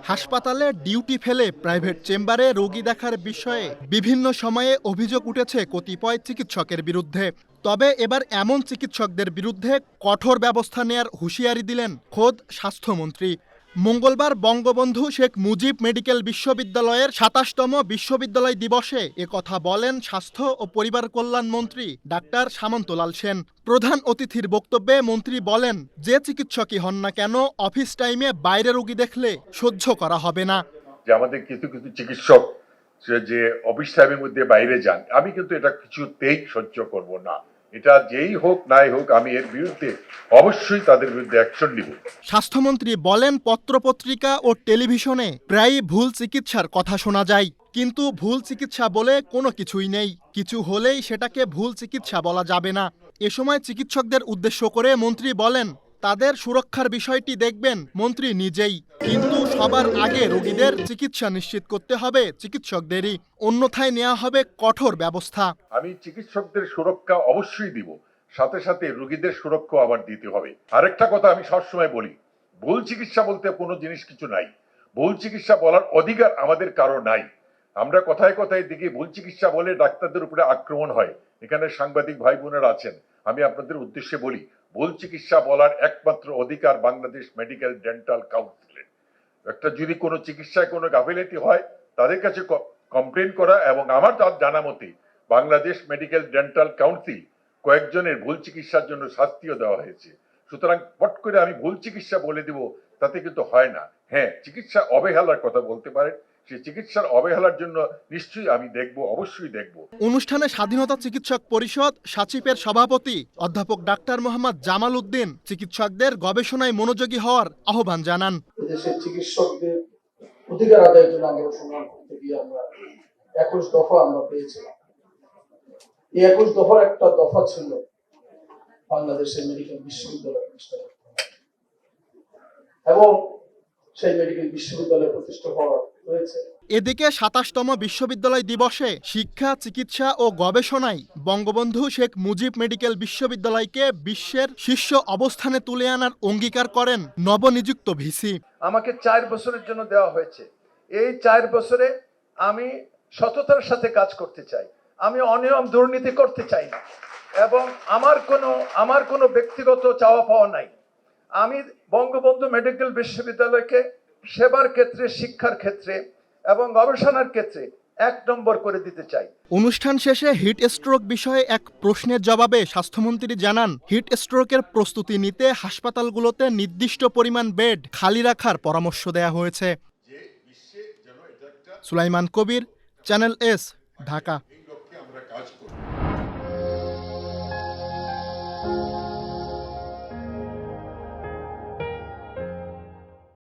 হাসপাতালে ডিউটি ফেলে প্রাইভেট চেম্বারে রোগী দেখার বিষয়ে বিভিন্ন সময়ে অভিযোগ উঠেছে কতিপয় চিকিৎসকের বিরুদ্ধে। তবে এবার এমন চিকিৎসকদের বিরুদ্ধে কঠোর ব্যবস্থা নেয়ার হুঁশিয়ারি দিলেন খোদ স্বাস্থ্যমন্ত্রী। মঙ্গলবার বঙ্গবন্ধু শেখ মুজিব মেডিকেল বিশ্ববিদ্যালয়ের ২৭তম বিশ্ববিদ্যালয় দিবসে একথা বলেন স্বাস্থ্য ও পরিবার কল্যাণ মন্ত্রী ডাক্তার সামন্তলাল সেন। প্রধান অতিথির বক্তব্যে মন্ত্রী বলেন, যে চিকিৎসকই হন না কেন অফিস টাইমে বাইরে রোগী দেখলে সহ্য করা হবে না। যে আমাদের কিছু কিছু চিকিৎসক যে অফিস টাইমের মধ্যে বাইরে যান, আমি কিন্তু এটা কিছুতেই সহ্য করব না। এটা যেই হোক নাই হোক, আমি এর বিরুদ্ধে অবশ্যই তাদের বিরুদ্ধে অ্যাকশন নিব। স্বাস্থ্যমন্ত্রী বলেন, পত্রপত্রিকা ও টেলিভিশনে প্রায়ই ভুল চিকিৎসার কথা শোনা যায়, কিন্তু ভুল চিকিৎসা বলে কোনো কিছুই নেই। কিছু হলেই সেটাকে ভুল চিকিৎসা বলা যাবে না। এ সময় চিকিৎসকদের উদ্দেশ্য করে মন্ত্রী বলেন, তাদের সুরক্ষার বিষয়টি দেখবেন মন্ত্রী নিজেই, কিন্তু সবার আগে রোগীদের চিকিৎসা নিশ্চিত করতে হবে চিকিৎসকদেরই, অন্যথায় নেওয়া হবে কঠোর ব্যবস্থা। আমি চিকিৎসকদের সুরক্ষা অবশ্যই দিব, সাথে সাথে রোগীদের সুরক্ষা আবার দিতে হবে। আরেকটা কথা আমি সবসময় বলি, ভুল চিকিৎসা বলতে কোনো জিনিস কিছু নাই। ভুল চিকিৎসা বলার অধিকার আমাদের কারো নাই। আমরা কথায় কথায় দেখি ভুল চিকিৎসা বলে ডাক্তারদের উপরে আক্রমণ হয়। এখানে সাংবাদিক ভাই বোনেরা আছেন, আমি আপনাদের উদ্দেশ্যে বলি, ভুল চিকিৎসা বলার একমাত্র অধিকার বাংলাদেশ মেডিকেল ডেন্টাল কাউন্সিলের। একটা যদি কোনো চিকিৎসায় কোনো গাফিলতি হয়, তাদের কাছে কমপ্লেন করা, এবং আমার জানা মতে বাংলাদেশ মেডিকেল ডেন্টাল কাউন্সিল কয়েকজনের ভুল চিকিৎসার জন্য শাস্তিও দেওয়া হয়েছে। সুতরাং পট করে আমি ভুল চিকিৎসা বলে দিব, তাতে কিন্তু হয় না। হ্যাঁ, চিকিৎসা অবহেলার কথা বলতে পারেন, সেই চিকিৎসার অবহেলার জন্য নিশ্চয়ই আমি দেখব, অবশ্যই দেখব। অনুষ্ঠানে স্বাধীনতা চিকিৎসক পরিষদ সাচিপের সভাপতি অধ্যাপক ডাক্তার মোহাম্মদ জামাল উদ্দিন চিকিৎসকদের গবেষণায় মনোযোগী হওয়ার আহ্বান জানান। দেশের চিকিৎসকদের অধিকার আদায়ের জন্য আমরা সংগ্রাম করতে গিয়ে আমরা 21 দফা আমরা পেয়েছিলাম। এই 21 দফার একটা দফা ছিল বাংলাদেশের মেডিকেল বিশ্ববিদ্যালয় প্রতিষ্ঠা করতে হবে, এবং সেই মেডিকেল বিশ্ববিদ্যালয় প্রতিষ্ঠা হওয়া হয়েছে। এদিকে ২৭তম বিশ্ববিদ্যালয় দিবসে শিক্ষা, চিকিৎসা ও গবেষণায় বঙ্গবন্ধু শেখ মুজিব মেডিকেল বিশ্ববিদ্যালয়কে বিশ্বের শীর্ষ অবস্থানে তুলে আনার অঙ্গীকার করেন নবনিযুক্ত ভিসি। আমাকে 4 বছরের জন্য দেওয়া হয়েছে। এই 4 বছরে আমি সততার সাথে কাজ করতে চাই, আমি অনিয়ম দুর্নীতি করতে চাই না, এবং আমার কোনো ব্যক্তিগত চাওয়া পাওয়া নাই। আমি বঙ্গবন্ধু মেডিকেল বিশ্ববিদ্যালয়কে সেবার ক্ষেত্রে, শিক্ষার ক্ষেত্রে এবং গবেষণার ক্ষেত্রে 1 নম্বর করে দিতে চাই। অনুষ্ঠান শেষে হিট স্ট্রোক বিষয়ে এক প্রশ্নের জবাবে স্বাস্থ্যমন্ত্রী জানান, হিট স্ট্রোকের প্রস্তুতি নিতে হাসপাতালগুলোতে নির্দিষ্ট পরিমাণ বেড খালি রাখার পরামর্শ দেওয়া হয়েছে। সুলাইমান কবির, চ্যানেল এস, ঢাকা।